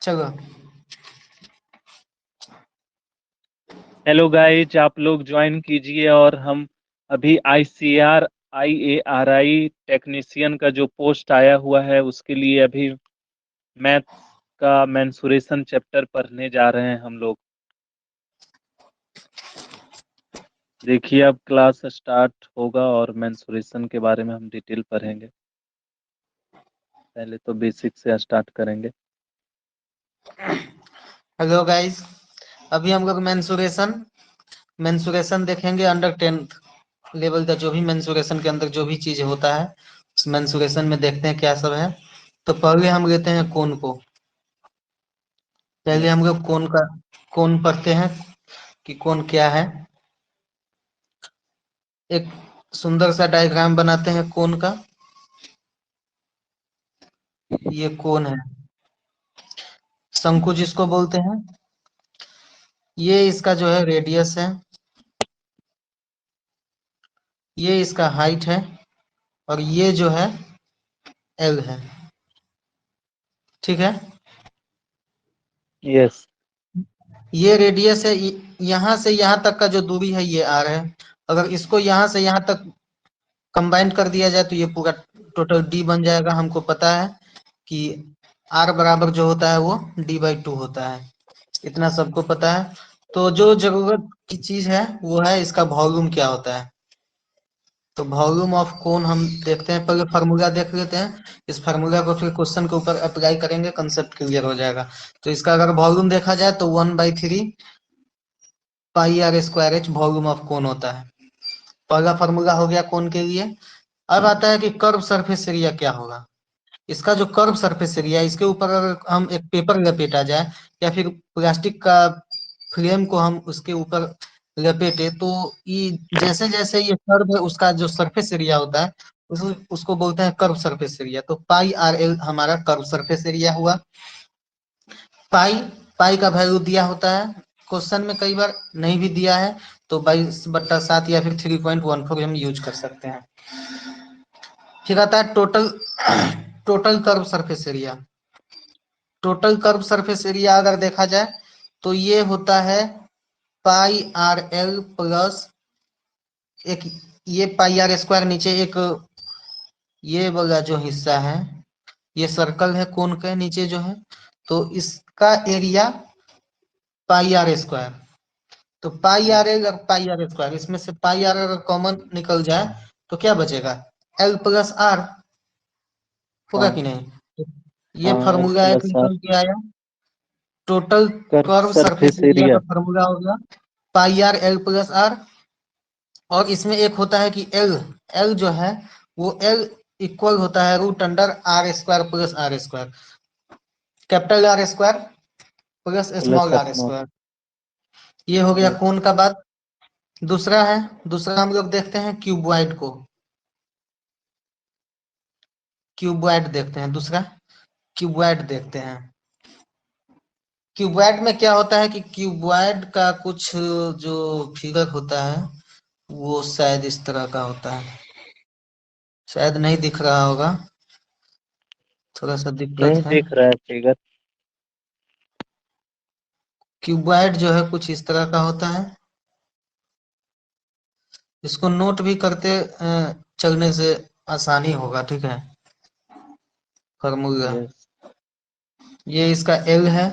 चलो hello guys, आप लोग ज्वाइन कीजिए। और हम अभी ICAR टेक्नीशियन का जो पोस्ट आया हुआ है उसके लिए अभी मैथ का मेंसुरेशन चैप्टर पढ़ने जा रहे हैं हम लोग। देखिए अब क्लास स्टार्ट होगा और मेंसुरेशन के बारे में हम डिटेल पढ़ेंगे। पहले तो बेसिक से स्टार्ट करेंगे। हेलो गाइस, अभी हम लोग मेंसुरेशन देखेंगे। अंडर 10th लेवल का जो भी मेंसुरेशन के अंदर जो भी चीज होता है उस मेंसुरेशन में देखते हैं क्या सब है। तो पहले हम लेते हैं कोन को। पहले हम लोग कोन पढ़ते हैं कि कोन क्या है। एक सुंदर सा डायग्राम बनाते हैं कोन का। ये कोन है, शंकु जिसको बोलते हैं। ये इसका जो है रेडियस है, ये इसका हाइट है, और ये जो है एल है। ठीक है, यस। ये रेडियस है। यहाँ से यहाँ तक का जो दूरी है ये आर है। अगर इसको यहाँ से यहाँ तक कंबाइन कर दिया जाए तो ये पूरा टोटल डी बन जाएगा। हमको पता है कि आर बराबर जो होता है वो d/2 होता है, इतना सबको पता है। तो जो जरूरत की चीज है वो है इसका वॉल्यूम क्या होता है। तो वॉल्यूम ऑफ कोन हम देखते हैं, पहले फार्मूला देख लेते हैं। इस फार्मूला को फिर क्वेश्चन के ऊपर अप्लाई करेंगे, कंसेप्ट क्लियर हो जाएगा। तो इसका अगर वॉल्यूम देखा जाए तो 1/3 pi are square h volume of cone होता है। पहला फार्मूला हो गया कोन के लिए। अब आता है कि कर्व सरफेस एरिया क्या होगा। इसका जो कर्व सरफेस एरिया है इसके ऊपर अगर हम एक पेपर लपेटा जाए या फिर प्लास्टिक का फ्रेम को हम उसके ऊपर लपेटे तो ये जैसे जैसे ये कर्व है उसका जो सरफेस एरिया होता है उसको बोलते हैं कर्व सरफेस एरिया। तो पाई आर एल हमारा कर्व सरफेस एरिया हुआ। पाई पाई का वैल्यू दिया होता है क्वेश्चन में, कई बार नहीं भी दिया है तो 22/7 या फिर 3.14 हम यूज कर सकते हैं। फिर आता है total curve surface area. Total curve surface area अगर देखा जाए तो ये होता है पाई आर एल प्लस एक ये पाई आर स्क्वायर, नीचे एक ये वाला जो हिस्सा है ये सर्कल है कोन के नीचे जो है, तो इसका एरिया पाई आर स्क्वायर। तो पाई आर एल और पाई आर स्क्वायर, इसमें से पाई आर अगर कॉमन निकल जाए तो क्या बचेगा, एल प्लस आर होगा हाँ कि नहीं। ये हाँ, एल फार्मूला एक प्लस आर निकल के आया। Total curve curve surface surface area का एरिया। फार्मूला हो गया पाई आर एल प्लस आर। और इसमें एक होता है कि एल एल जो है वो एल इक्वल होता है root under R square plus R square, capital R square plus plus small R small. Square. ये हो गया यस। कोण का बात। दूसरा है, दूसरा हम लोग देखते हैं क्यूबॉइड को। क्यूबॉइड देखते हैं, दूसरा क्यूबॉइड देखते हैं। क्यूबॉइड में क्या होता है कि क्यूबॉइड का कुछ जो फिगर होता है वो शायद इस तरह का होता है, शायद नहीं दिख रहा होगा, थोड़ा सा दिक्कत नहीं है। दिख रहा है फिगर। क्यूबॉइड जो है कुछ इस तरह का होता है। इसको नोट भी करते चलने से आसानी होगा। ठीक है, फार्मूला यस। ये इसका एल है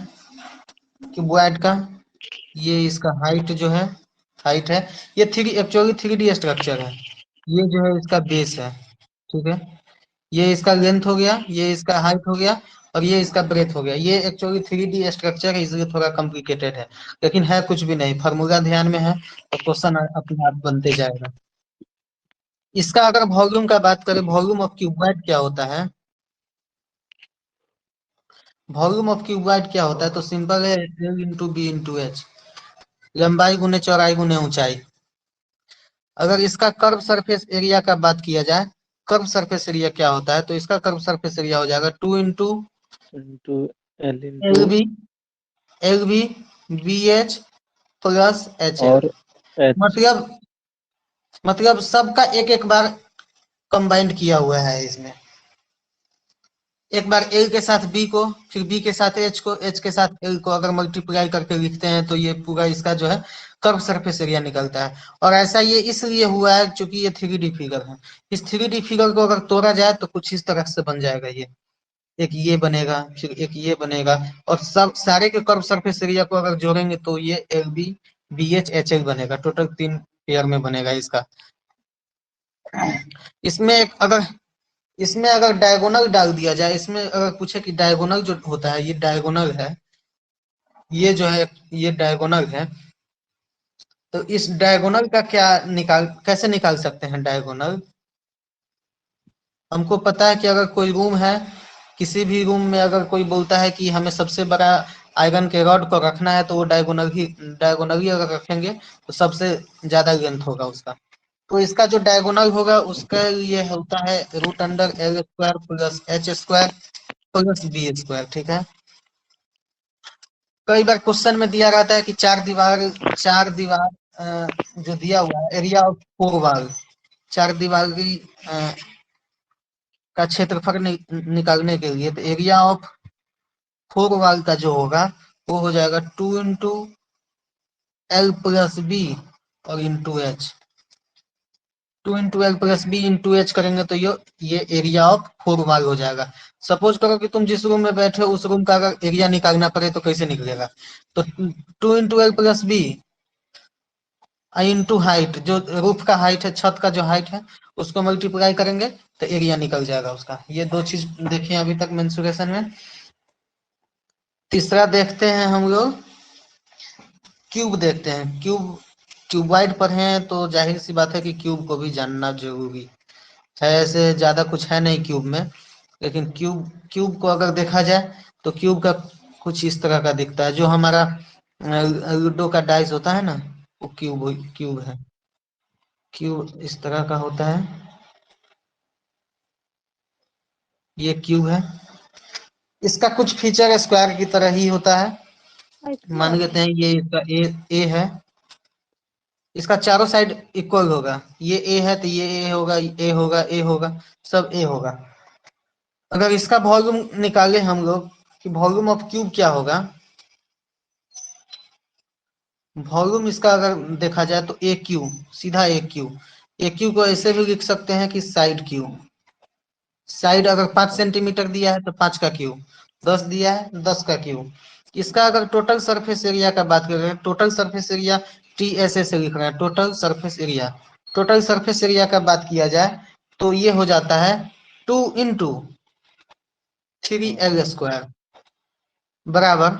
क्यूबॉइड का। ये इसका हाइट जो है, हाइट है। ये एक्चुअली 3D स्ट्रक्चर है। ये जो है इसका बेस है। ठीक है, ये इसका लेंथ हो गया, ये इसका हाइट हो गया, और ये इसका ब्रेथ हो गया। ये एक्चुअली 3D स्ट्रक्चर है इसलिए थोड़ा कॉम्प्लिकेटेड है, लेकिन है कुछ भी नहीं, फार्मूला ध्यान में है तो क्वेश्चन अपने आप बनते जाएगा। इसका अगर वॉल्यूम का बात करें, वॉल्यूम ऑफ क्यूबॉइड क्या होता है, वॉल्यूम ऑफ क्यूबॉइड क्या होता है तो सिंपल है, L into B into H, लंबाई गुने चौड़ाई गुने ऊंचाई। अगर इसका कर्व सरफेस एरिया का बात किया जाए, कर्व सरफेस एरिया क्या होता है तो इसका कर्व सरफेस एरिया हो जाएगा 2 into into L into L B, L B B H plus H L. और एच। मतलब सबका एक एक बार कंबाइंड किया हुआ है इसमें। एक बार एल के साथ बी को, फिर बी के साथ एच को, एच के साथ एल को अगर मल्टीप्लाई करके लिखते हैं तो ये पूरा इसका जो है कर्व सरफेस एरिया निकलता है। और ऐसा ये इसलिए हुआ है क्योंकि ये 3D फिगर है। इस 3D फिगर को अगर तोड़ा जाए तो कुछ इस तरह से बन जाएगा। ये एक ये बनेगा, फिर एक ये बनेगा, और सब सारे के कर्व सरफेस एरिया को अगर जोड़ेंगे तो ये L B B H H L बनेगा। टोटल 3 पेयर में बनेगा इसका। इसमें एक अगर इसमें अगर डायगोनल डाल दिया जाए, इसमें अगर पूछे कि डायगोनल जो होता है, ये डायगोनल है, ये जो है ये डायगोनल है, तो इस डायगोनल का क्या कैसे निकाल सकते हैं डायगोनल? हमको पता है कि अगर कोई रूम है, किसी भी रूम में अगर कोई बोलता है कि हमें सबसे बड़ा आयरन के रॉड को रखना है, तो वो डायगोनल ही अगर रखेंगे तो सबसे ज्यादा लेंथ होगा उसका। तो इसका जो डायगोनल होगा उसका ये होता है root under L square plus H square plus B square. ठीक है। कई बार क्वेश्चन में दिया रहता है कि चार दीवार जो दिया हुआ है एरिया ऑफ 4 वॉल, चार दीवार की का क्षेत्रफल निकालने के लिए, तो एरिया ऑफ 4 वॉल का जो होगा वो हो जाएगा 2 इंटू एल प्लस बी और into H. 2 into L plus B into H करेंगे तो ये एरिया ऑफ 4 वॉल हो जाएगा। सपोज करो कि तुम जिस रूम में बैठे हो उस रूम का अगर एरिया निकालना पड़े तो कैसे निकलेगा? तो 2 into L plus B into height, जो रूफ का हाइट है, छत का जो हाइट है, उसको मल्टीप्लाई करेंगे तो एरिया निकल जाएगा उसका। ये दो चीज देखे अभी तक मेंसुरेशन में। तीसरा देखते हैं हम लोग, क्यूब देखते हैं। क्यूबाइड पढ़े हैं तो जाहिर सी बात है कि क्यूब को भी जानना जरूरी है। ऐसे ज्यादा कुछ है नहीं क्यूब में, लेकिन क्यूब को अगर देखा जाए तो क्यूब का कुछ इस तरह का दिखता है। जो हमारा लूडो का डाइस होता है ना, वो क्यूब है। क्यूब इस तरह का होता है, ये क्यूब है। इसका कुछ फीचर स्क्वायर की तरह ही होता है। मान लेते हैं ये इसका ए है, इसका चारों साइड इक्वल होगा। ये ए है तो ये ए होगा, ए होगा, ए होगा, सब ए होगा। अगर इसका वॉल्यूम निकाले हम लोग कि वॉल्यूम ऑफ क्यूब क्या होगा, वॉल्यूम इसका अगर देखा जाए तो ए क्यू, सीधा ए क्यू। ए क्यू को ऐसे भी लिख सकते हैं कि साइड क्यू। साइड अगर 5 सेंटीमीटर दिया है तो 5 का क्यूब, 10 दिया है 10 का क्यूब। इसका अगर टोटल सरफेस एरिया का बात करें, total surface area T S A से लिख रहे हैं, total surface area. Total surface area का बात किया जाए तो ये हो जाता है 2 इंटू 3 L² बराबर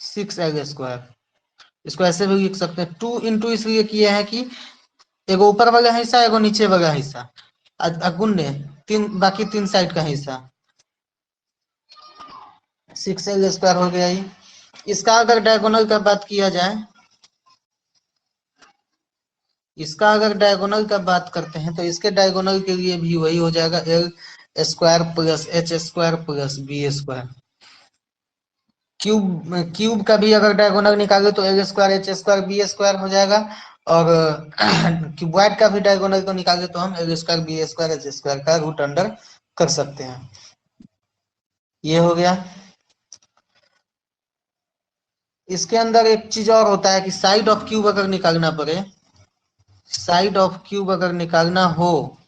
6L²। इसको ऐसे भी लिख सकते हैं, 2 इंटू इसलिए किया है कि एगो ऊपर वाला हिस्सा एगो नीचे वाला हिस्सा गुन्ने तीन, बाकी 3 साइड का हिस्सा 6L² हो गया ही। इसका अगर डायगोनल का बात किया जाए, इसका अगर डायगोनल का बात करते हैं तो इसके डायगोनल के लिए भी वही हो जाएगा, L square plus H square plus B square. Cube का भी अगर डायगोनल निकाले तो L square H square B square हो जाएगा। और क्यूबॉइड का भी डायगोनल को निकाले तो हम L square B square H square का रूट अंडर कर सकते हैं। ये हो गया। इसके अंदर एक चीज और होता है कि साइड ऑफ क्यूब अगर निकालना पड़े, साइड ऑफ क्यूब अगर निकालना हो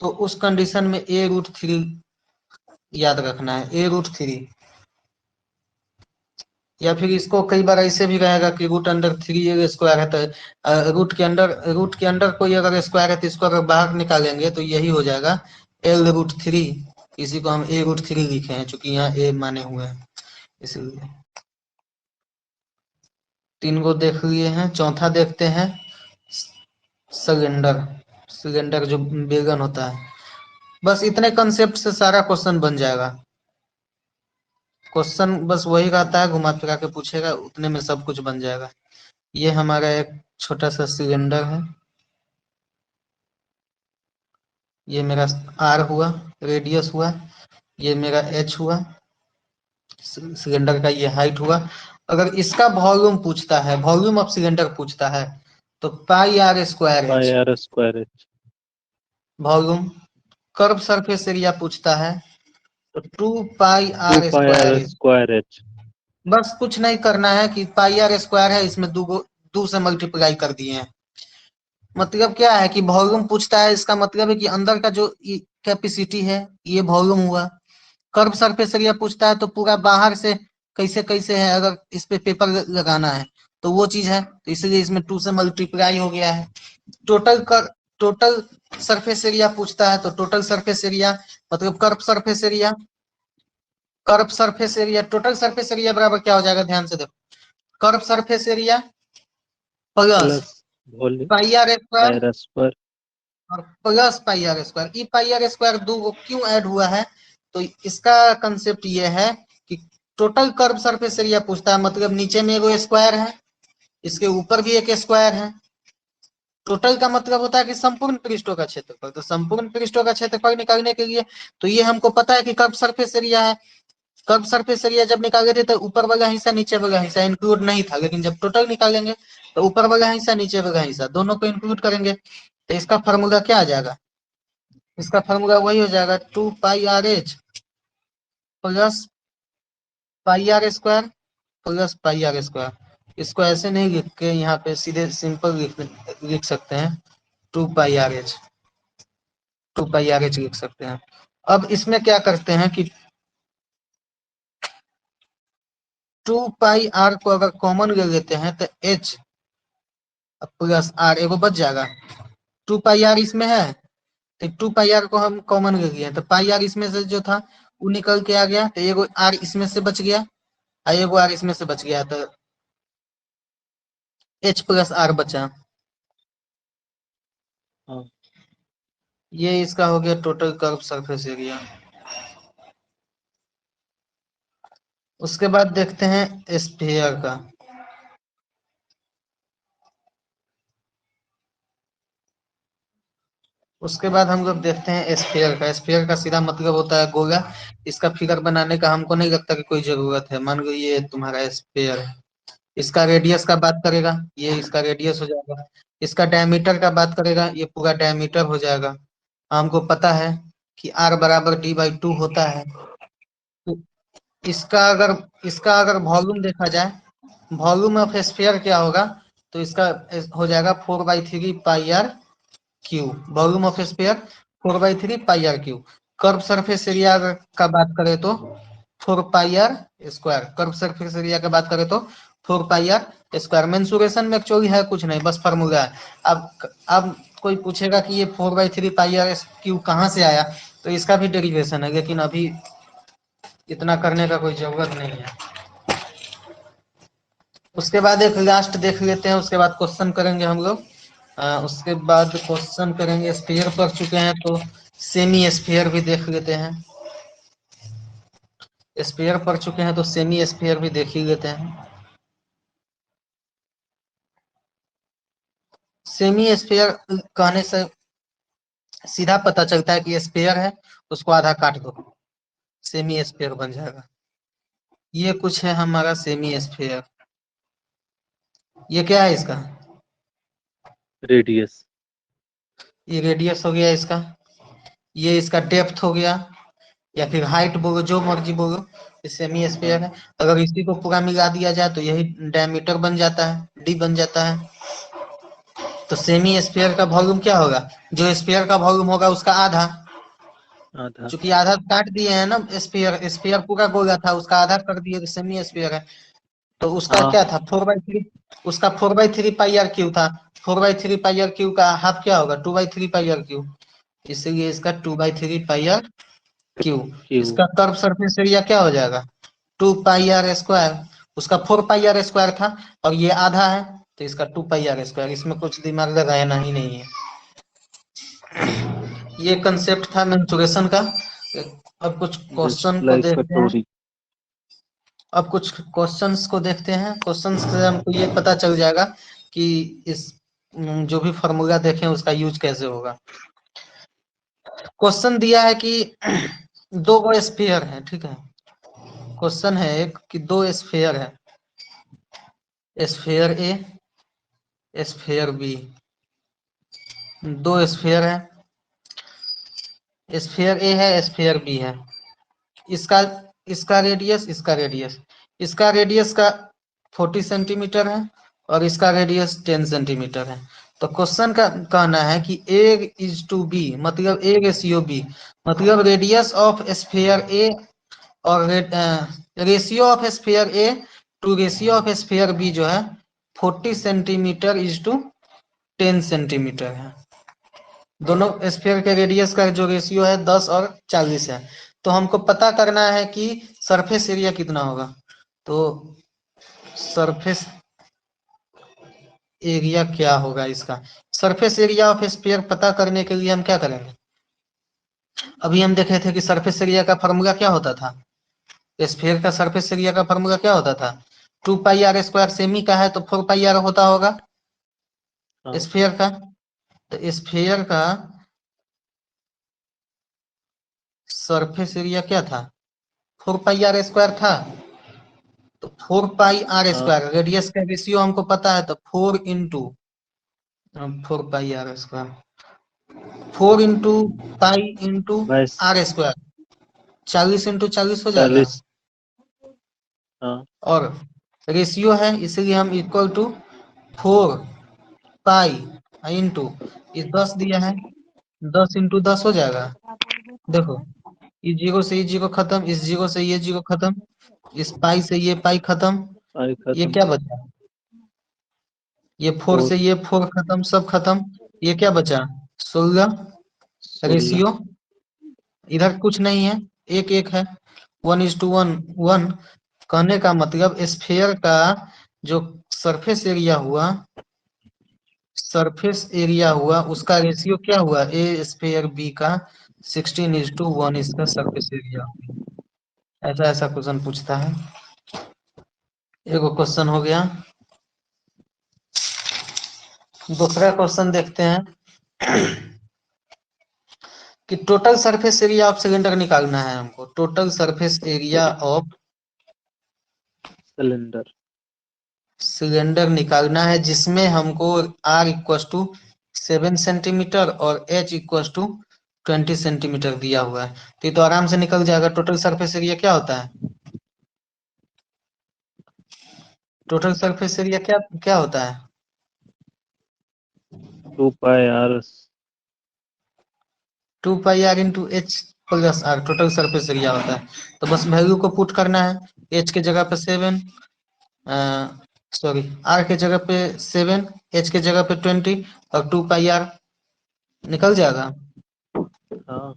तो उस कंडीशन में A√3 याद रखना है, A√3। या फिर इसको कई बार ऐसे भी रहेगा कि रूट अंडर 3 स्क्वायर है, तो रूट के अंडर कोई अगर स्क्वायर है तो इसको अगर बाहर निकालेंगे तो यही हो जाएगा L√3। इसी को हम A√3 लिखे हैं चूंकि यहाँ ए माने हुए हैं इसलिए। 3 को देख लिए हैं, चौथा देखते हैं सिलेंडर। सिलेंडर जो बेलन होता है, बस इतने कंसेप्ट से सारा क्वेश्चन बन जाएगा। क्वेश्चन बस वही रहता है, घुमा फिरा के पूछेगा, उतने में सब कुछ बन जाएगा। ये हमारा एक छोटा सा सिलेंडर है, ये मेरा आर हुआ, रेडियस हुआ, ये मेरा एच हुआ, सिलेंडर का ये हाइट हुआ। अगर इसका वॉल्यूम पूछता है, वॉल्यूम ऑफ सिलेंडर पूछता है तो πr² πr²h। Volume. Curve surface area पूछता है तो 2 pi two r pi square r square h. बस कुछ नहीं करना है कि पाई आर स्क्वायर है, इसमें 2 से मल्टीप्लाई कर दिए हैं। मतलब क्या है कि वॉल्यूम पूछता है, इसका मतलब है कि अंदर का जो कैपेसिटी है ये वॉल्यूम हुआ। कर्व सरफेस एरिया पूछता है तो पूरा बाहर से कैसे कैसे है, अगर इस पे पेपर लगाना है तो वो चीज है, तो इसलिए इसमें 2 से मल्टीप्लाई हो गया है। टोटल सरफेस एरिया पूछता है तो टोटल सरफेस एरिया मतलब curve surface area total surface area बराबर क्या हो जाएगा, ध्यान से देखो। Curve surface area plus plus volume pi r pi square r square. और प्लस पाई आर स्क्वायर। ई पाई आर स्क्वायर दो को क्यों ऐड हुआ है, तो इसका कंसेप्ट ये है कि टोटल कर्व सरफेस एरिया पूछता है, मतलब नीचे में एगो स्क्वायर है, इसके ऊपर भी एक स्क्वायर है। टोटल का मतलब होता है कि संपूर्ण पृष्ठों का क्षेत्रफल, तो संपूर्ण पृष्ठों का क्षेत्रफल निकालने के लिए तो ये हमको पता है कि कर्व सरफेस एरिया है। कर्व सरफेस एरिया जब निकाले थे तो ऊपर वाला हिस्सा नीचे वाला हिस्सा इंक्लूड नहीं था, लेकिन जब टोटल निकालेंगे तो ऊपर वाला हिस्सा नीचे वाला हिस्सा दोनों को इंक्लूड करेंगे, तो इसका फॉर्मूला क्या आ जाएगा, इसका फॉर्मूला वही हो जाएगा 2 pi r h plus pi are square plus pi are square. इसको ऐसे नहीं लिख के यहाँ पे सीधे सिंपल लिख सकते हैं, 2 pi r H 2 pi r H लिख सकते हैं। अब इसमें क्या करते हैं कि 2 पाई आर को अगर कॉमन ले लेते हैं तो एच प्लस आर एगो बच जाएगा। 2 पाई आर इसमें है तो 2 पाई आर को हम कॉमन ले लिए, तो पाई आर इसमें से जो था वो निकल के आ गया, तो एगो आर इसमें से बच गया और एगो आर इसमें से बच गया, तो एच प्लस आर बचा। हाँ। ये इसका हो गया टोटल कर्व सरफेस एरिया। उसके बाद देखते हैं स्फीयर का। उसके बाद हम लोग देखते हैं स्फीयर का। स्फीयर का सीधा मतलब होता है गोला। इसका फिगर बनाने का हमको नहीं लगता कि कोई जरूरत है। मान लो ये तुम्हारा स्फीयर है, इसका रेडियस का बात करेगा, ये इसका रेडियस हो जाएगा। इसका डायमीटर का बात करेगा, ये पूरा डायमीटर हो जाएगा। हमको पता है कि आर बराबर d/2 होता है। तो इसका अगर वॉल्यूम देखा जाए, वॉल्यूम ऑफ स्फीयर क्या होगा, तो इसका हो जाएगा 4/3 pi r cube. Volume of sphere 4/3 pi r cube. Curve surface area का बात करें तो 4 pi are square. Curve surface area का बात करें तो 4 पाई आर स्क्वायर। मेंसुरेशन में एक्चुअली है कुछ नहीं, बस फार्मूला है। अब कोई पूछेगा कि ये 4/3 पाई आर क्यू कहाँ से आया, तो इसका भी डेरिवेशन है, लेकिन अभी इतना करने का कोई जरूरत नहीं है। उसके बाद एक लास्ट देख लेते हैं, उसके बाद क्वेश्चन करेंगे हम लोग। उसके बाद क्वेश्चन करेंगे। स्फीयर पढ़ चुके हैं तो सेमी स्फीयर भी देख लेते हैं। स्फीयर पढ़ चुके हैं तो सेमी स्फीयर भी देख ही लेते हैं। सेमी स्फीयर कहने से सीधा पता चलता है कि स्फीयर है, उसको आधा काट दो, सेमी स्फीयर बन जाएगा। ये कुछ है हमारा सेमी स्फीयर। ये क्या है इसका, रेडियस। ये रेडियस हो गया इसका, ये इसका डेप्थ हो गया, या फिर हाइट बोलो, जो मर्जी बोलो, ये सेमी स्फीयर है। अगर इसी को पूरा मिला दिया जाए तो यही डायमीटर बन जाता है, डी बन जाता है। तो सेमी स्फीयर का वॉल्यूम क्या होगा, जो स्फीयर का वॉल्यूम होगा उसका आधा। आधा। चूंकि आधा काट दिए हैं ना, स्फीयर स्फीयर पूरा गोला था, उसका आधा कर दिए तो सेमी स्फीयर है। तो उसका हाँ। क्या था 4/3, उसका 4/3 पाई आर क्यू था। 4/3 पाई आर क्यू का हाफ क्या होगा, 2/3 पाई आर क्यू। इसीलिए इसका 2/3 पाई आर क्यू। क्यू। इसका कर्व सरफेस एरिया क्या हो जाएगा, 2 पाई आर स्क्वायर। उसका 4 पाई आर स्क्वायर था और ये आधा है, तो इसका 2 पाई आर स्क्वायर। इसमें कुछ दिमाग लगाना ही नहीं है। ये कंसेप्ट था मेंसुरेशन का। अब कुछ क्वेश्चन जस्ट को लाइक देखते हैं। कटोरी। अब कुछ क्वेश्चंस को देखते हैं। क्वेश्चंस से हमको ये पता चल जाएगा कि इस जो भी फॉर्मूला देखें उसका यूज कैसे होगा। क्वेश्चन दिया है कि दो गो स्फीयर है, ठीक है। क्वेश्चन है एक कि दो स्फीयर है, स्फीयर ए स्फीयर बी। दो स्फीयर है, स्फीयर ए है स्फीयर बी है। इसका इसका रेडियस इसका रेडियस का 40 सेंटीमीटर है और इसका रेडियस 10 सेंटीमीटर है। तो क्वेश्चन का कहना है कि ए इज टू बी, मतलब ए रेशियो बी, मतलब रेडियस ऑफ स्फीयर ए और ratio of sphere A to ratio of sphere B जो है 40 सेंटीमीटर इज टू 10 सेंटीमीटर है। दोनों स्फीयर के रेडियस का जो रेशियो है 10 और 40 है। तो हमको पता करना है कि सरफेस एरिया कितना होगा। तो सरफेस एरिया क्या होगा इसका, सरफेस एरिया ऑफ स्फीयर पता करने के लिए हम क्या करेंगे। अभी हम देखे थे कि सरफेस एरिया का फॉर्मूला क्या होता था, स्फीयर का सरफेस एरिया का फॉर्मूला क्या होता था, 2 पाई आर स्क्वायर सेमी का है तो 4 पाई आर होता होगा हाँ। स्फीयर का। तो स्फीयर का सरफेस एरिया क्या था, 4 पाई आर स्क्वायर था। तो 4 पाई आर हाँ। स्क्वायर, रेडियस का रेशियो हमको पता है, तो 4 into 4 pi are square, 4 into pi into बस आर स्क्वायर, 40 इंटू 40 हो जाएगा। 40। हाँ। और रेशियो है इसलिए हम इक्वल टू 4 पाई इंटू इस 10 दिया है, 10 इंटू 10 हो जाएगा। देखो इस जीरो से ये जीरो खत्म, इस जीरो से ये जीरो खत्म, इस पाई से ये पाई खत्म, पाई ये खत्म। क्या बचा, ये 4 4। से ये 4 खत्म, सब खत्म, ये क्या बचा 16। 16। रेशियो इधर कुछ नहीं है, एक एक है, 1:1 1। कहने का मतलब स्फीयर का जो सरफेस एरिया हुआ उसका रेशियो क्या हुआ, ए स्फीयर बी का 16:1 इसका सरफेस एरिया। ऐसा ऐसा क्वेश्चन पूछता है। एगो क्वेश्चन हो गया। दूसरा क्वेश्चन देखते हैं कि total surface area of cylinder निकालना है हमको। Total surface area of cylinder. Cylinder निकालना है, जिसमें हमको आर इक्व टू 7 सेंटीमीटर और एच इक्व टू 20 सेंटीमीटर दिया हुआ है। तो ये तो आराम से निकल जाएगा। टोटल सरफेस एरिया क्या होता है, टोटल सरफेस एरिया क्या क्या होता है, 2 pi r. 2 pi r into h plus r total surface area होता है। तो बस वैल्यू को पुट करना है, एच के जगह पे 7, सॉरी आर के जगह पे 7, एच के जगह पे 20 और 2 पाई आर निकल जाएगा। हाँ।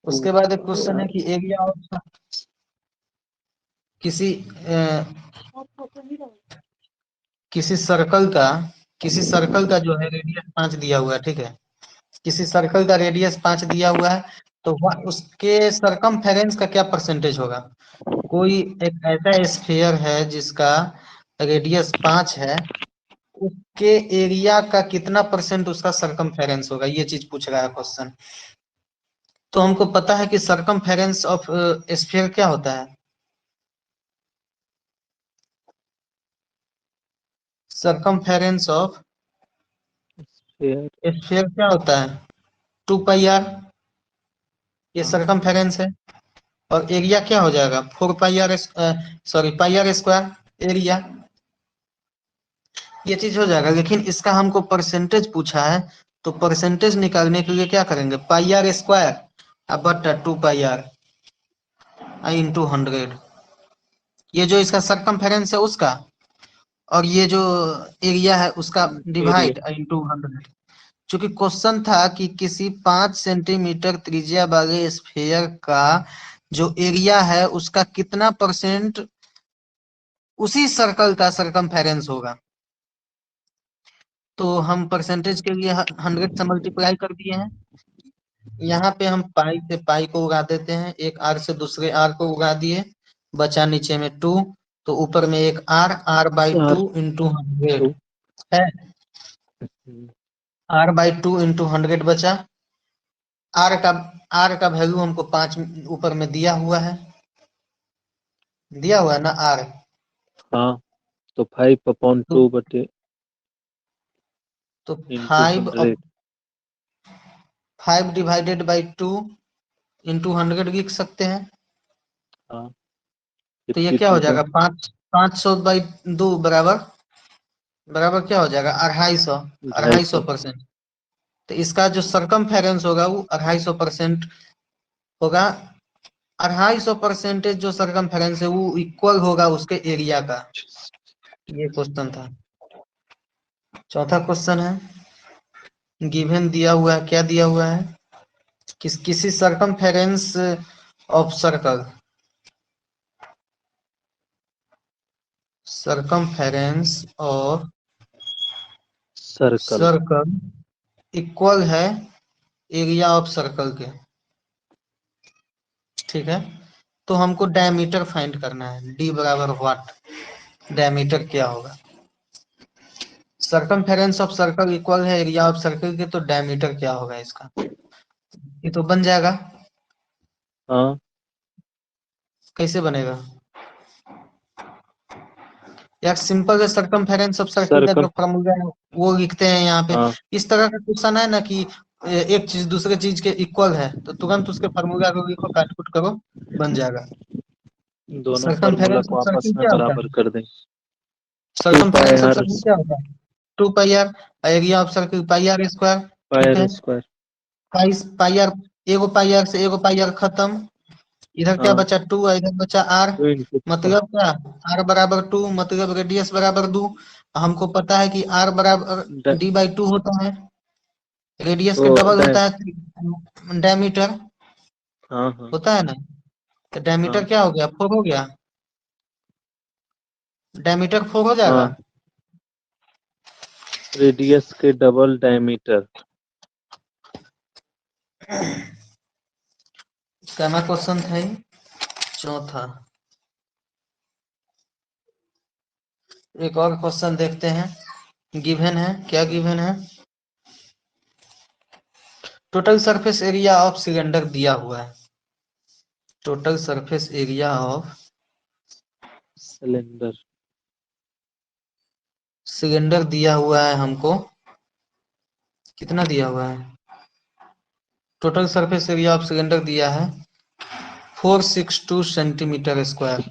उसके बाद एक क्वेश्चन है कि एरिया ऑफ किसी किसी सर्कल का जो है रेडियस 5 दिया हुआ है, ठीक है। किसी सर्कल का रेडियस 5 दिया हुआ है, तो वह उसके सरकमफेरेंस का क्या परसेंटेज होगा। कोई एक ऐसा स्फीयर है जिसका रेडियस 5 है, उसके एरिया का कितना परसेंट उसका सरकमफेरेंस होगा, ये चीज पूछ रहा है क्वेश्चन। तो हमको पता है कि सरकमफेरेंस ऑफ स्फीयर क्या होता है, सरकमफेरेंस ऑफ स्फीयर। स्फीयर क्या होता है, 2 पाई आर, ये हाँ। सरकमफेरेंस है। और एरिया क्या हो जाएगा 4 pi r, sorry pi are square area, ये चीज हो जाएगा। लेकिन इसका हमको परसेंटेज पूछा है, तो परसेंटेज निकालने के लिए क्या करेंगे, पाई आर स्क्वायर बटा 2 पाई आर इंटू 100। ये जो इसका सरकमफेरेंस है उसका, और ये जो एरिया है उसका एरिया। Divide into 100। चूंकि क्वेश्चन था कि किसी 5 सेंटीमीटर त्रिज्या वाले स्फीयर का जो एरिया है उसका कितना परसेंट उसी सर्कल का सरकमफेरेंस होगा। तो हम परसेंटेज के लिए 100 से मल्टीप्लाई कर दिए हैं। यहाँ पे हम पाई से पाई को उगा देते हैं, एक आर से दूसरे आर को उगा दिए, बचा नीचे में 2, तो ऊपर में एक आर बाई आर 2 इंटू 100 2। है, आर बाई 2 इंटू 100 बचा। आर का वैल्यू हमको 5 ऊपर में दिया हुआ है ना आर। हाँ, तो 5/2 बटे तो इंटू 5 100। 5 डिवाइडेड बाई 2 इंटू 100 लिख सकते हैं। हाँ, तो ये फिर क्या हो होगा जाएगा 500 बाई 2 बराबर क्या हो जाएगा 250 250। 250%। तो इसका जो सरकमफेरेंस होगा वो 250% होगा। 250% जो सरकमफेरेंस है वो इक्वल होगा उसके एरिया का। ये क्वेश्चन था। चौथा क्वेश्चन है गिवन दिया हुआ है, क्या दिया हुआ है किसी circumference of circle, circumference of circle. Circle equal है एरिया ऑफ सर्कल के। ठीक है, तो हमको डायमीटर फाइंड करना है, डी बराबर व्हाट, डायमीटर क्या होगा। सरकमफेरेंस ऑफ सर्कल इक्वल है एरिया ऑफ सर्कल के, तो डायमीटर क्या होगा इसका, ये तो बन जाएगा। हाँ, कैसे बनेगा यार, सिंपल है, सरकमफेरेंस ऑफ सर्कल का जो सर्कम। फॉर्मूला है वो लिखते हैं यहाँ पे। हाँ, इस तरह का क्वेश्चन है ना कि एक चीज दूसरे चीज के इक्वल है तो तुरंत उसके फॉर्मूला को लिखो, काट करो, बन जाएगा। तो दोनों फार्मूला सरकमफेरेंस को ऑफ आपस सर्कल में क्या होता बराबर है, कर दें। 2 pi circumference of r circle क्या होता है 2 pi r, area of circle pi are square. ठीक पाई है, स्क्वायर। पाई पाई आर, एगो पाई आर से एगो पाई आर खत्म, इधर क्या हाँ, बचा 2 और इधर बचा आर। 2 इंटू मतलब क्या, आर बराबर 2 मतलब रेडियस बराबर 2। हमको पता है कि आर बराबर d/2 होता है, रेडियस के तो डबल होता है डायमीटर, हाँ हाँ होता है ना। तो डायमीटर हाँ क्या हो गया 4 हो गया, डायमीटर 4 हो जाएगा। हाँ, रेडियस के डबल डायमीटर। कैमा क्वेश्चन था ये, चौथा। एक और क्वेश्चन देखते हैं, गिवन है, क्या गिवन है, total surface area of cylinder दिया हुआ है, total surface area of cylinder. Cylinder दिया हुआ है हमको, कितना दिया हुआ है, total surface area of cylinder दिया है 462 सेंटीमीटर स्क्वायर,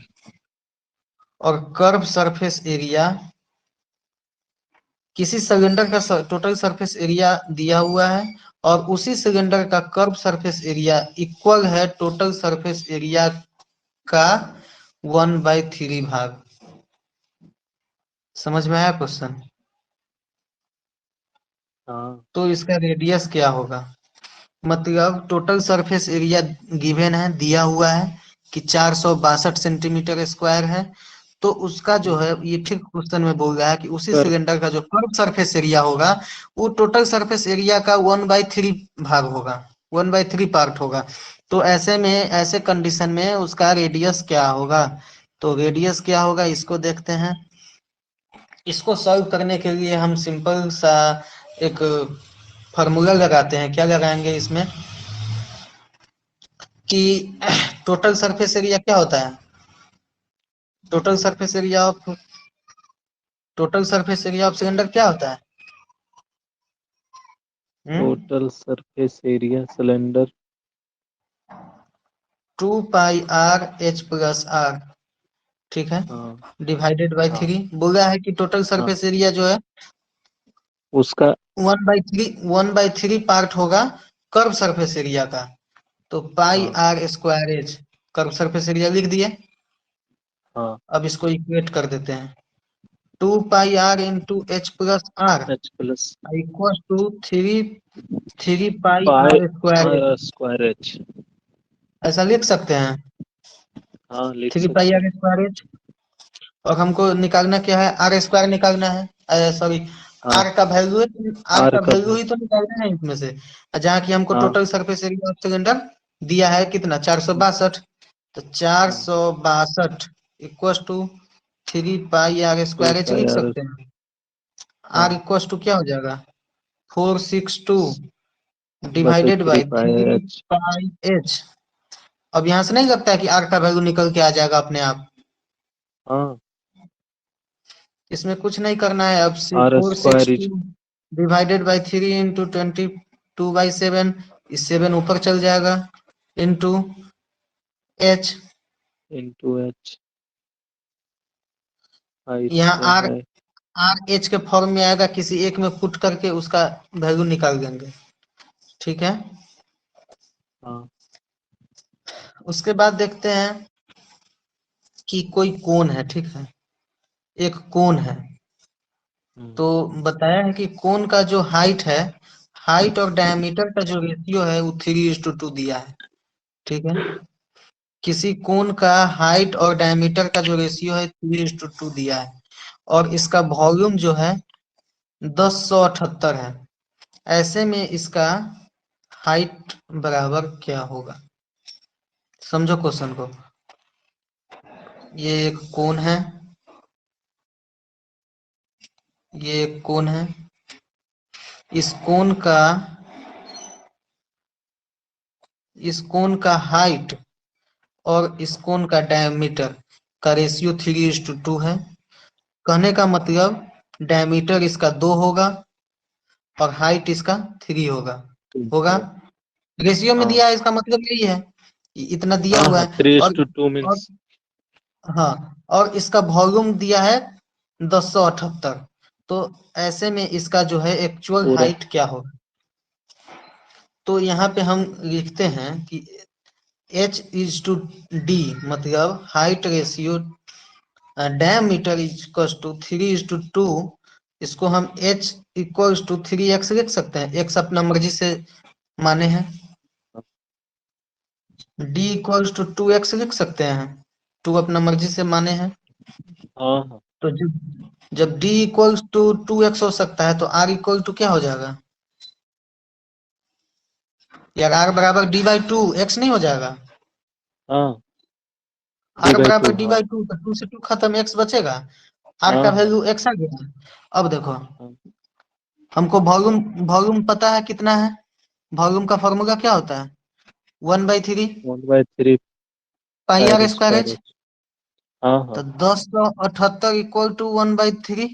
और कर्व सरफेस एरिया, किसी सिलेंडर का टोटल सरफेस एरिया दिया हुआ है और उसी सिलेंडर का कर्व सरफेस एरिया इक्वल है टोटल सरफेस एरिया का 1/3 भाग। समझ में आया क्वेश्चन। हाँ, तो इसका रेडियस क्या होगा, मतलब टोटल सरफेस एरिया गिवन है, दिया हुआ है कि 462 सेंटीमीटर स्क्वायर है, तो उसका जो है ये ठीक क्वेश्चन में बोल रहा है कि उसी कर सिलेंडर का जो कर्व सरफेस एरिया होगा वो टोटल सरफेस एरिया का 1/3 भाग होगा, 1/3 पार्ट होगा। तो ऐसे में, ऐसे कंडीशन में उसका रेडियस क्या होगा, तो रेडियस क्या होगा इसको देखते हैं। इसको सॉल्व करने के लिए हम सिंपल सा एक फार्मूला लगाते हैं, क्या लगाएंगे इसमें कि टोटल सरफेस एरिया क्या होता है, total surface area of, total surface area of cylinder क्या होता है, total surface area cylinder. 2 πr h+r, ठीक है, हाँ डिवाइडेड बाई हाँ 3। बोला है कि टोटल हाँ, सरफेस एरिया जो है उसका 1/3 पार्ट होगा कर्व सरफेस एरिया का, तो पाई हाँ R square H, curve surface area लिख दिए। हाँ, अब इसको इक्वेट कर देते हैं, 2 πr into h+r H+ equal to 3 πr square pi H, square H. ऐसा लिख सकते हैं, हाँ, लिख थ्री पाई सकते हैं। R square H. और हमको निकालना क्या है, आर स्क्वायर निकालना है, सॉरी, हाँ, आर का वैल्यू है, आर आर का का वैल्यू भी। ही तो निकालना है इसमें से, जहाँ की हमको हाँ total surface area of cylinder दिया है कितना 462, तो हाँ, 462 equal to 3 πr two square h pi लिख आर। सकते हैं। आर हाँ, इक्वल टू क्या हो जाएगा 462 बटे divided three by pi three H. Pi H. अब यहाँ से नहीं लगता है कि आर का वैल्यू निकल के आ जाएगा अपने आप, हाँ, इसमें कुछ नहीं करना है। अब R four square six is. Two divided by 3 into 22/7 ये 7 ऊपर चल जाएगा into H, into H, height यहाँ क्या आर है? आर एच के फॉर्म में आएगा, किसी एक में पुट करके उसका वैल्यू निकाल देंगे। ठीक है, हाँ। उसके बाद देखते हैं कि कोई कोण है। ठीक है, एक कोण है, हम्म, तो बताया है कि कोण का जो हाइट है, हाइट और डायमीटर का जो रेशियो है वो 3:2 दिया है। ठीक है, किसी कोण का हाइट और डायमीटर का जो रेशियो है 3:2 दिया है, और इसका वॉल्यूम जो है 1078 है। ऐसे में इसका हाइट बराबर क्या होगा? समझो क्वेश्चन को। ये एक कोण है, ये एक कोण है, इस कोण का हाइट और इस कोण का डायमीटर का रेशियो 3:2 है। कहने का मतलब डायमीटर इसका 2 होगा और हाइट इसका 3 होगा। ठीक होगा, है। रेशियो में हाँ दिया है, इसका मतलब यही है कि इतना दिया हाँ हुआ हाँ, है। थ्री इज और टू टू और मीन्स। हाँ, और इसका वॉल्यूम दिया है 1078। तो ऐसे में इसका जो है एक्चुअल पूरा। हाइट क्या होगा? तो यहाँ पे हम लिखते हैं कि H/D मतलब height ratio diameter equals to 3:2। इसको हम H = 3x लिख सकते हैं, x अपना मर्जी से माने हैं। D = 2x लिख सकते हैं, 2 अपना मर्जी से माने हैं। हाँ हाँ, तो जब D = 2x हो सकता है तो R = क्या हो जाएगा यार? R बराबर D/2 x नहीं हो जाएगा? हाँ, डी R बाई बराबर टू हाँ। D/2, तो 2 से 2 खत्म, x बचेगा। R हाँ का हाँ वैल्यू x आ गया। अब देखो, हाँ, हमको वॉल्यूम वॉल्यूम पता है कितना है। वॉल्यूम का फॉर्मूला क्या होता है? 1/3 1/3 पाई आर पायर स्क्वायर स्क्वायर एच। एच। हाँ तो हाँ, 1078 = 1/3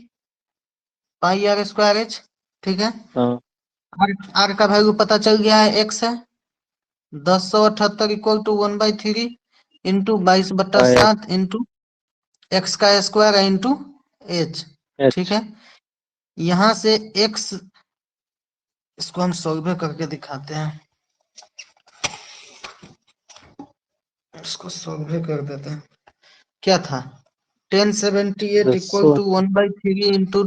पाई आर स्क्वायर एच। ठीक है, हाँ आर का वैल्यू पता चल गया है, एक्स है। 1078 = 1/3 इंटू 22/7 इंटू एक्स का स्क्वायर इंटू एच। एच। ठीक है, यहाँ से एक्स, इसको हम सॉल्व करके दिखाते हैं, इसको सॉल्व कर देते हैं। क्या था? 1078 = 10 1/3 इंटू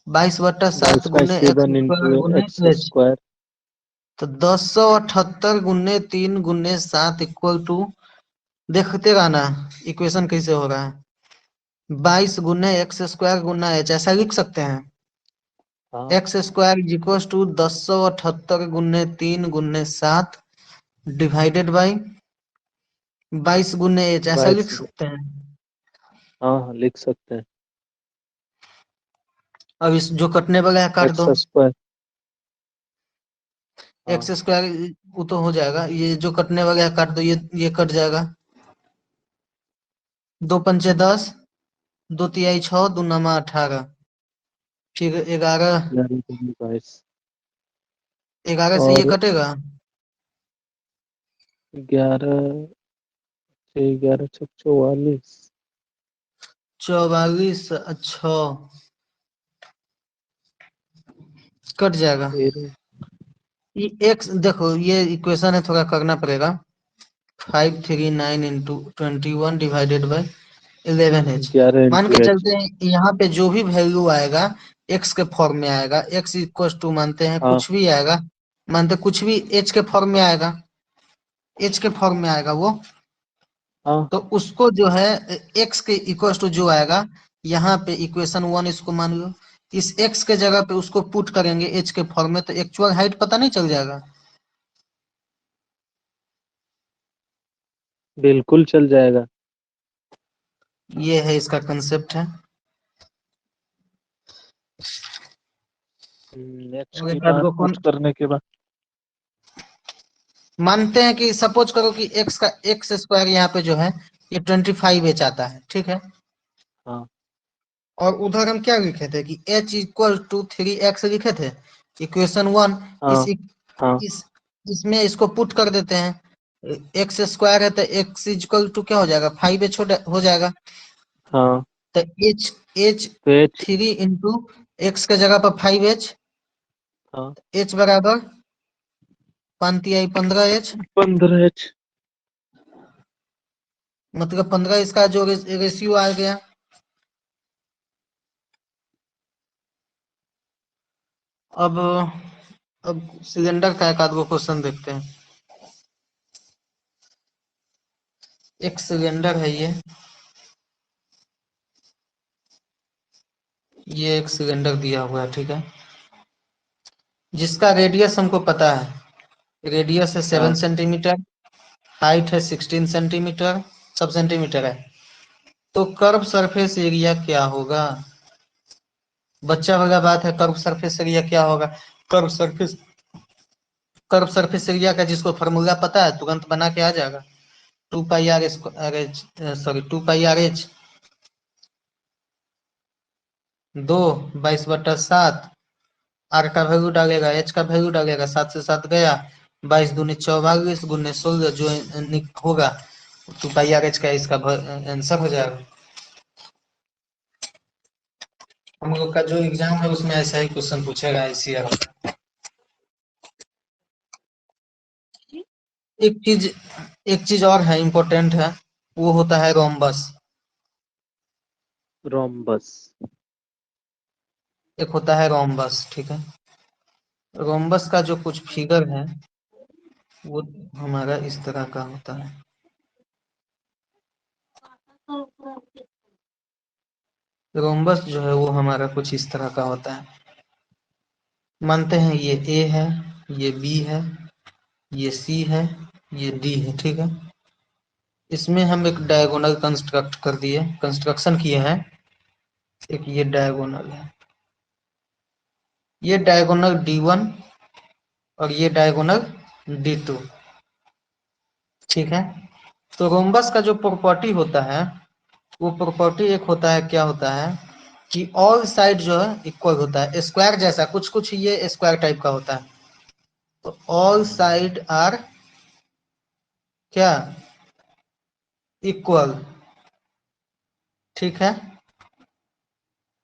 22/7 गुने एक्स 22/7 स्क्वायर इंटू गुने एक्स एच। स्क्वायर। तो 1078 गुने 3 गुने 7 = देखते रहना इक्वेशन कैसे हो रहा है। 22 गुने एक्स स्क्वायर गुना एच, ऐसा लिख सकते हैं। हाँ, एक्स स्क्वायर = 1078 गुने 3 गुने 7 डिवाइडेड बाई 22 गुने एच, ऐसा लिख 22। सकते हैं। हाँ हाँ, लिख सकते हैं। अब इस जो कटने वाला है काट एक्स दो। स्क्वायर। एक्स हाँ, स्क्वायर वो तो हो जाएगा, ये जो कटने वाला है काट दो, ये कट जाएगा। 2×5 = 10, 2×3 = 6, 2×9 = 18, फिर 11, 11 11 से ये और कटेगा। 11 से 11 × 6 = 44। 44, अच्छा कट जाएगा। फिर ये एक्स देखो, ये इक्वेशन है, थोड़ा करना पड़ेगा। 539 इंटू 21 डिवाइडेड बाई 11h। 11 मान इंटू के एच। चलते हैं यहाँ पे जो भी वैल्यू आएगा एक्स के फॉर्म में आएगा। एक्स इक्वल टू मानते हैं, हाँ कुछ भी आएगा, मानते कुछ भी एच के फॉर्म में आएगा, एच के फॉर्म में आएगा वो, हाँ, तो उसको जो है एक्स के इक्वल टू जो आएगा, यहाँ पे इक्वेशन 1 इसको मान लो, इस एक्स के जगह पे उसको पुट करेंगे एच के फॉर्म में, तो एक्चुअल हाइट पता नहीं चल जाएगा? बिल्कुल चल जाएगा। ये है इसका कंसेप्ट है। एक्स और की एक आध बात गो पुट करने के बाद। मानते हैं कि सपोज करो कि एक्स का एक्स स्क्वायर यहाँ पे जो है ये 25h आता है। ठीक है, हाँ और उधर हम क्या लिखे थे कि h = 3x लिखे थे, इक्वेशन 1। इस हाँ हाँ, इस इसमें इसको पुट कर देते हैं, एक्स स्क्वायर है तो एक्स इक्वल टू क्या हो जाएगा, 5h हो जाएगा। हाँ तो एच तो एच 3 इंटू एक्स के जगह पर 5h, हाँ एच बराबर 5×15h, 15H। मतलब 15 इसका जो रेशियो आ गया। अब सिलेंडर का एक आध गो क्वेश्चन देखते हैं। एक सिलेंडर है ये एक सिलेंडर दिया हुआ है, ठीक है, जिसका रेडियस हमको पता है, रेडियस है 7 हाँ सेंटीमीटर, हाइट है 16 सेंटीमीटर, सब सेंटीमीटर है। तो कर्व सरफेस एरिया क्या होगा? बच्चा वाला बात है, कर्व सरफेस एरिया क्या होगा? Curve surface curve surface area का जिसको फार्मूला पता है तुरंत बना के आ जाएगा। 2πr, सॉरी 2πr/h, 2 22/7, आर का वैल्यू डालेगा, एच का वैल्यू डालेगा, 7 से 7 गया, 22×2 = 44, गुने 16 जो होगा 2πr/h का इसका आंसर हो जाएगा। हम लोग का जो एग्जाम है उसमें ऐसा ही क्वेश्चन पूछेगा इसी तरह। एक चीज और है, इम्पोर्टेंट है, वो होता है रोम्बस। रोम्बस। एक होता है रोम्बस, ठीक है। रोम्बस का जो कुछ फिगर है वो हमारा इस तरह का होता है। रोम्बस जो है वो हमारा कुछ इस तरह का होता है। मानते हैं ये ए है, ये बी है, ये सी है, ये डी है, ठीक है। इसमें हम एक डायगोनल कंस्ट्रक्शन किए हैं। एक ये डायगोनल है, ये डायगोनल D1 और ये डायगोनल D2, ठीक है। तो रोम्बस का जो प्रॉपर्टी होता है वो प्रॉपर्टी एक होता है, क्या होता है कि ऑल साइड जो है इक्वल होता है, स्क्वायर जैसा कुछ कुछ ये स्क्वायर टाइप का होता है। तो ऑल साइड आर क्या, इक्वल, ठीक है।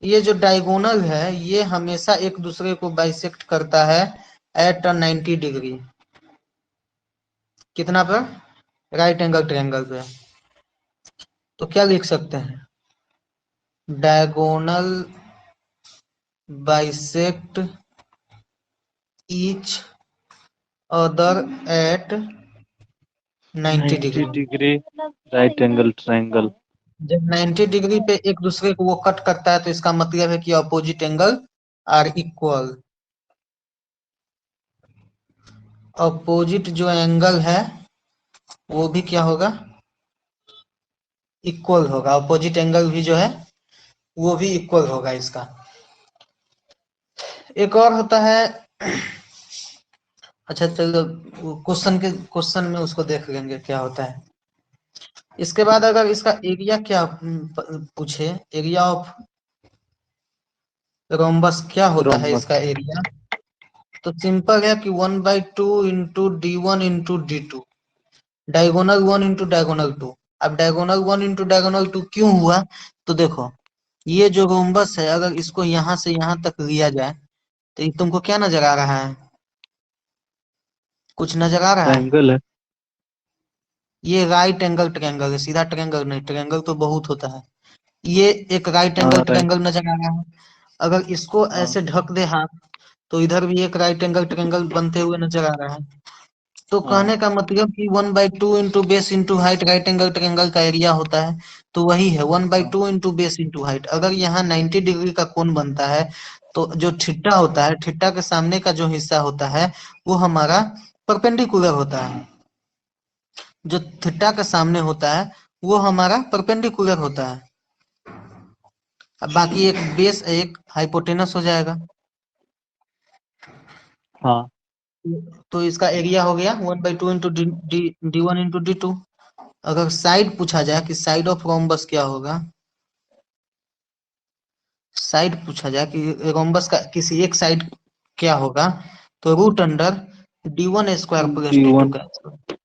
ये जो डायगोनल है ये हमेशा एक दूसरे को बाइसेक्ट करता है एट 90 डिग्री। कितना पर? राइट एंगल ट्रायंगल पे। तो क्या लिख सकते हैं, diagonal bisect each other at 90 90 degree. Degree right angle triangle. जब 90 डिग्री पे एक दूसरे को वो कट करता है तो इसका मतलब है कि opposite angle are equal. Opposite जो एंगल है वो भी क्या होगा, इक्वल होगा। अपोजिट एंगल भी जो है वो भी इक्वल होगा इसका। एक और होता है, अच्छा चलो क्वेश्चन में उसको देख लेंगे क्या होता है। इसके बाद अगर इसका एरिया क्या पूछे, एरिया ऑफ रोम्बस क्या होता है रोम्बस। इसका एरिया, तो सिंपल है कि 1/2 × D1 × D2, डायगोनल 1 × डायगोनल 2। अब डायगोनल 1 × डायगोनल 2 क्यों हुआ? तो देखो, ये जो रोम्बस है अगर इसको यहां से यहां तक लिया जाए तो ये तुमको क्या नजर आ रहा है, कुछ नजर आ रहा है? ट्रायंगल है। ये राइट एंगल ट्रायंगल है, सीधा ट्रायंगल नहीं, ट्रायंगल तो बहुत होता है। ये एक राइट एंगल हाँ राइट। ट्रायंगल नजर आ रहा है। अगर इसको हाँ ऐसे ढक दे हाथ तो इधर भी एक राइट एंगल ट्रायंगल बनते हुए नजर आ रहा है। तो हाँ कहने का मतलब कि 1/2 × base × height right angle triangle का एरिया होता है। तो वही है वन बाई हाँ two into base into height. अगर यहाँ 90 डिग्री का कोण बनता है तो जो थीटा होता है, थीटा के सामने का जो हिस्सा होता है वो हमारा परपेंडिकुलर होता है। जो थीटा के सामने होता है वो हमारा परपेंडिकुलर होता है। अब बाकी एक बेस एक हाइपोटेनस हो जाएगा। हाँ तो इसका एरिया हो गया 1/2 × D1 × D2। अगर साइड पूछा जाए कि साइड ऑफ रोम्बस क्या होगा, साइड पूछा जाए कि रोम्बस का किसी एक साइड क्या होगा, तो root under D1 square plus D2 D1 का स्क्वायर,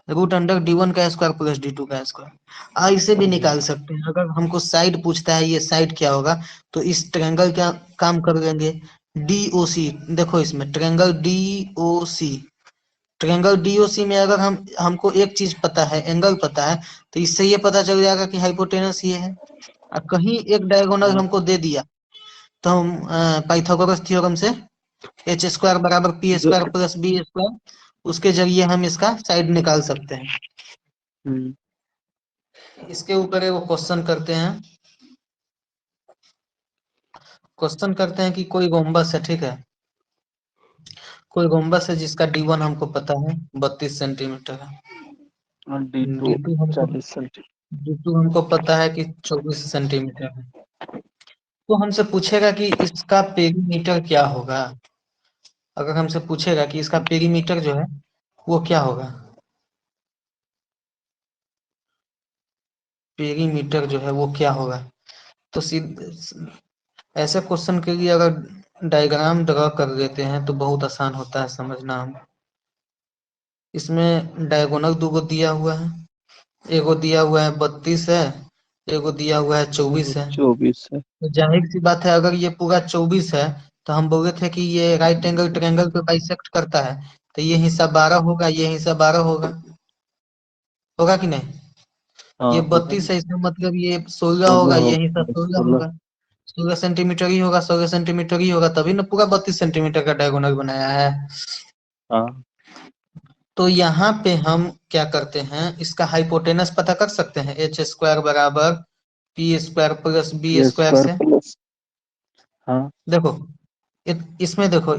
रूट अंडर D1 का स्क्वायर प्लस D2 का स्क्वायर। इसे भी निकाल सकते हैं। अगर हमको साइड पूछता है ये साइड क्या होगा, तो इस ट्रायंगल का काम कर लेंगे। DOC देखो, इसमें ट्रायंगल DOC, ट्रायंगल DOC में अगर हमको एक चीज पता है, एंगल पता है, तो इससे ये पता चल जाएगा कि हाइपोटेनस ये है। और कहीं एक डायगोनल हाँ हमको दे दिया, तो हम पाइथागोरस थ्योरम से एच स्क्वायर बराबर पी जो स्क्वायर प्लस बी स्क्वायर, उसके जरिए हम इसका साइड निकाल सकते हैं। इसके ऊपर वो क्वेश्चन करते हैं, कि कोई रोम्बस है, ठीक है, कोई रोम्बस है जिसका D1 हमको पता है 32 सेंटीमीटर है, D2 D2 हमको 40 सेंटीमीटर। D2 हमको पता है कि 24 सेंटीमीटर है। तो हमसे पूछेगा कि इसका पेरीमीटर क्या होगा। अगर हमसे पूछेगा कि इसका पेरीमीटर जो है वो क्या होगा, पेरीमीटर जो है वो क्या होगा, तो ऐसे क्वेश्चन के लिए अगर डायग्राम ड्रॉ कर देते हैं तो बहुत आसान होता है समझना। हम इसमें डायगोनल दो दिया हुआ है, एगो दिया हुआ है 32 है, एगो दिया हुआ है 24 है। 24 है। तो जाहिर सी बात है, अगर ये पूरा 24 है, तो हम बोले थे कि ये राइट एंगल ट्रायंगल पे बाइसेक्ट करता है, तो ये हिस्सा 12 होगा, ये हिस्सा 12 होगा, होगा कि नहीं। हाँ ये होगा। 32 है, इसका मतलब ये 16 होगा, 16 ये हिस्सा होगा, 16 16। होगा, 16 सेंटीमीटर ही होगा, 16 सेंटीमीटर ही होगा, तभी ना पूरा 32 सेंटीमीटर का डायगोनल बनाया है। हाँ, तो यहाँ पे हम क्या करते हैं, इसका हाइपोटेनस पता कर सकते हैं, एच स्क्वायर बराबर पी स्क्वायर प्लस बी ये स्क्वायर स्क्वायर से। प्लस। हाँ, देखो, इसमें देखो,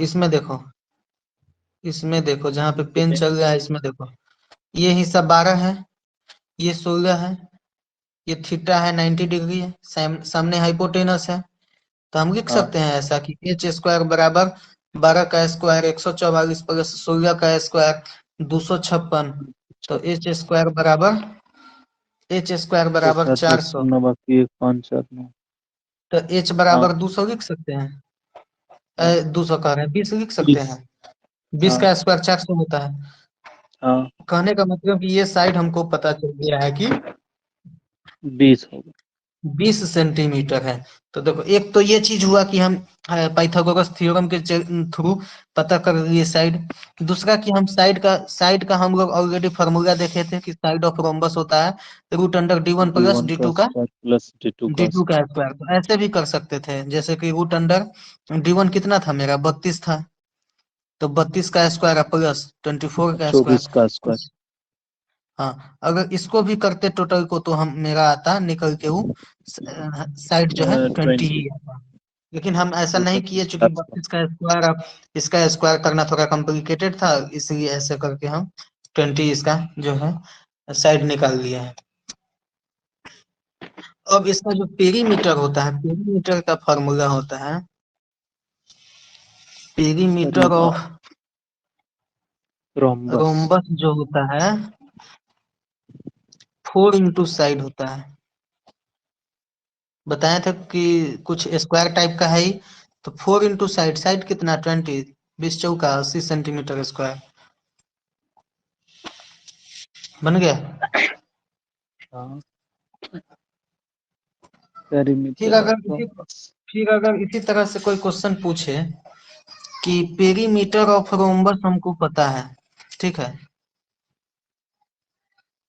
इसमें देखो जहाँ पे पेन कितने? चल रहा है, इसमें देखो, ये हिस्सा 12 है, ये 16 है, ये थीटा है 90 डिग्री है, सामने हाइपोटेनस है। तो हम लिख हाँ, सकते हैं ऐसा कि एच स्क्वायर बराबर 12 का स्क्वायर 144 प्लस 16 का स्क्वायर 256। तो एच स्क्वायर बराबर 400। 1 बाकी 1 5 4 9। तो एच हाँ, बराबर 200 लिख सकते हैं, हाँ, 200 कह रहे हैं, 20 लिख सकते 20। हैं। 20 हाँ, का स्क्वायर 400 होता है। हाँ, कहने का मतलब कि ये साइड हमको पता चल गया है कि 20 होगा। 20 सेंटीमीटर है। तो देखो, एक तो ये चीज हुआ कि हम पाइथागोरस थ्योरम के थ्रू पता कर लिए साइड। दूसरा कि हम साइड का हम लोग ऑलरेडी फार्मूला देखे थे कि साइड ऑफ रोम्बस होता है root under D1 plus D1 का D2 का स्क्वायर प्लस D2 का D2 का स्क्वायर। तो ऐसे भी कर सकते थे, जैसे कि रूट अंडर D1 कितना था मेरा, 32 था, तो 32 का स्क्वायर प्लस 24 का स्क्वायर। 24 का स्क्वायर। हाँ, अगर इसको भी करते टोटल को, तो हम मेरा आता निकल के वो साइड जो है 20 20 ही आता। लेकिन हम ऐसा तो नहीं किए, 25 चूंकि का स्क्वायर। 32 का स्क्वायर, अब इसका स्क्वायर करना थोड़ा कॉम्प्लिकेटेड था, इसलिए ऐसे करके हम 20 इसका जो है साइड निकाल लिया है। अब इसका जो पेरीमीटर होता है, पेरीमीटर का फॉर्मूला होता है, पेरीमीटर ऑफ रोम्बस। रोम्बस जो होता है 4 इंटू साइड होता है। बताया था कि कुछ स्क्वायर टाइप का है ही, तो 4 इंटू साइड, साइड कितना 20, 20 चौका 80 सेंटीमीटर स्क्वायर बन गया। हाँ, फिर पेरीमीटर अगर ऑफ इसी रोम्बस। फिर अगर इसी तरह से कोई क्वेश्चन पूछे कि पेरीमीटर ऑफ रोम्बस हमको पता है, ठीक है,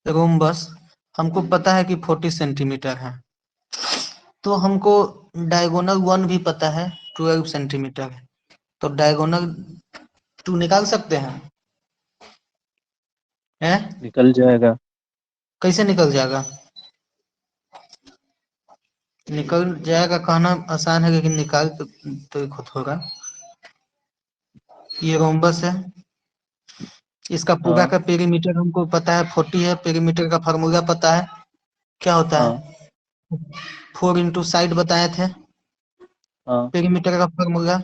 रोम्बस हमको पता है कि 40 सेंटीमीटर है, तो हमको डायगोनल 1 भी पता है 12 सेंटीमीटर है, तो डायगोनल 2 निकाल सकते हैं, हैं? निकल जाएगा। कैसे निकल जाएगा? निकल जाएगा कहना आसान है, लेकिन निकाल तो खुद होगा। ये रोम्बस है, इसका पूरा हाँ, का पेरीमीटर हमको पता है 40 है, पेरीमीटर का फार्मूला पता है, क्या होता हाँ, है, 4 इंटू साइड बताए थे हाँ, पेरीमीटर का फार्मूला।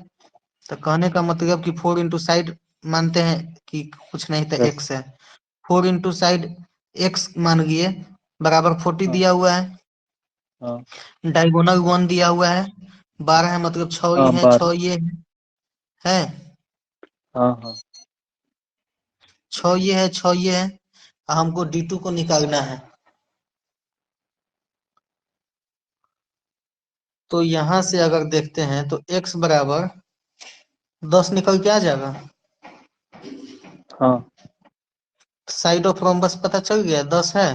तो कहने का मतलब कि 4 इंटू साइड मानते हैं कि कुछ नहीं था, यस। एक्स है, 4 इंटू साइड एक्स मान लिए बराबर 40 हाँ, दिया हुआ है, हाँ, डायगोनल 1 दिया हुआ है, 12 है मतलब 6 ही हाँ, है, 12। 6 ये है। हाँ, हाँ, 6 ये है, 6 ये है, हमको D2 को निकालना है। तो यहाँ से अगर देखते हैं तो x बराबर 10 निकल के आ जाएगा। हाँ साइड ऑफ रोम्बस पता चल गया 10 है।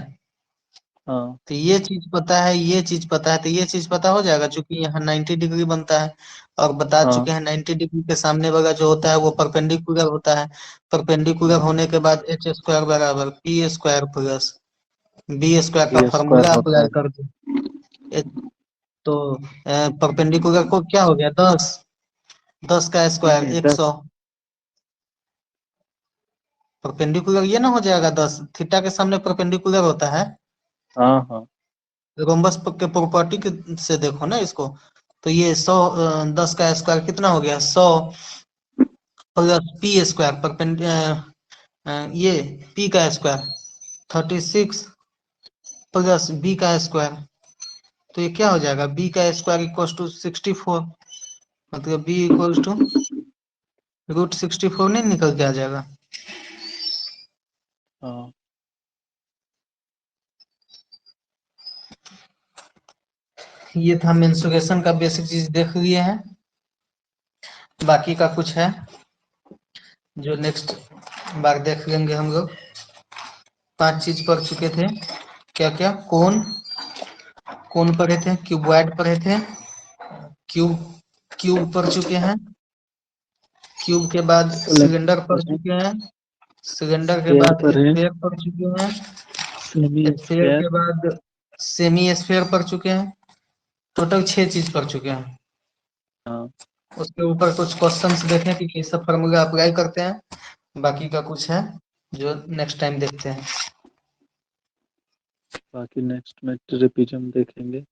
हाँ तो ये चीज पता है, ये चीज पता है, तो ये चीज पता हो जाएगा, क्योंकि यहाँ 90 डिग्री बनता है और बता हाँ चुके हैं 90 डिग्री के सामने वाला जो होता है वो परपेंडिकुलर होता है। परपेंडिकुलर होने के बाद एच स्क्वायर बराबर P square plus B square का ये स्क्वायर फॉर्मूला होता अप्लाई है। कर दो। तो परपेंडिकुलर को क्या हो गया 10, 10 का स्क्वायर नहीं 100। परपेंडिकुलर ये ना हो जाएगा 10, थीटा के सामने परपेंडिकुलर होता है। हाँ हाँ रोम्बस के प्रॉपर्टी से देखो ना इसको। तो ये 100, 10 का स्क्वायर कितना हो गया 100 प्लस पी स्क्वायर ये पी का स्क्वायर 36 प्लस बी का स्क्वायर। तो ये क्या हो जाएगा बी का स्क्वायर इक्वल टू 64, मतलब बी इक्वल टू √64 नहीं निकल के आ जाएगा। हाँ ये था मेंसुरेशन का बेसिक चीज देख लिए हैं। बाकी का कुछ है जो नेक्स्ट बार देख लेंगे हम लोग। 5 चीज पढ़ चुके थे, क्या क्या, कोन, कोन पढ़े थे, क्यूबॉइड पढ़े थे, क्यूब क्यूब पढ़ चुके हैं, क्यूब के बाद सिलेंडर पढ़ चुके हैं, सिलेंडर के स्फेयर बाद पर है, स्फीयर पढ़ चुके हैं, सेमी स्फीयर स्फेयर। के बाद सेमी स्फीयर पढ़ चुके हैं। टोटल 6 चीज पढ़ चुके हैं। हाँ उसके ऊपर कुछ क्वेश्चंस देखें कि कैसा फॉर्मूला अप्लाई करते हैं। बाकी का कुछ है जो नेक्स्ट टाइम देखते हैं। बाकी नेक्स्ट में ट्रेपेजियम देखेंगे।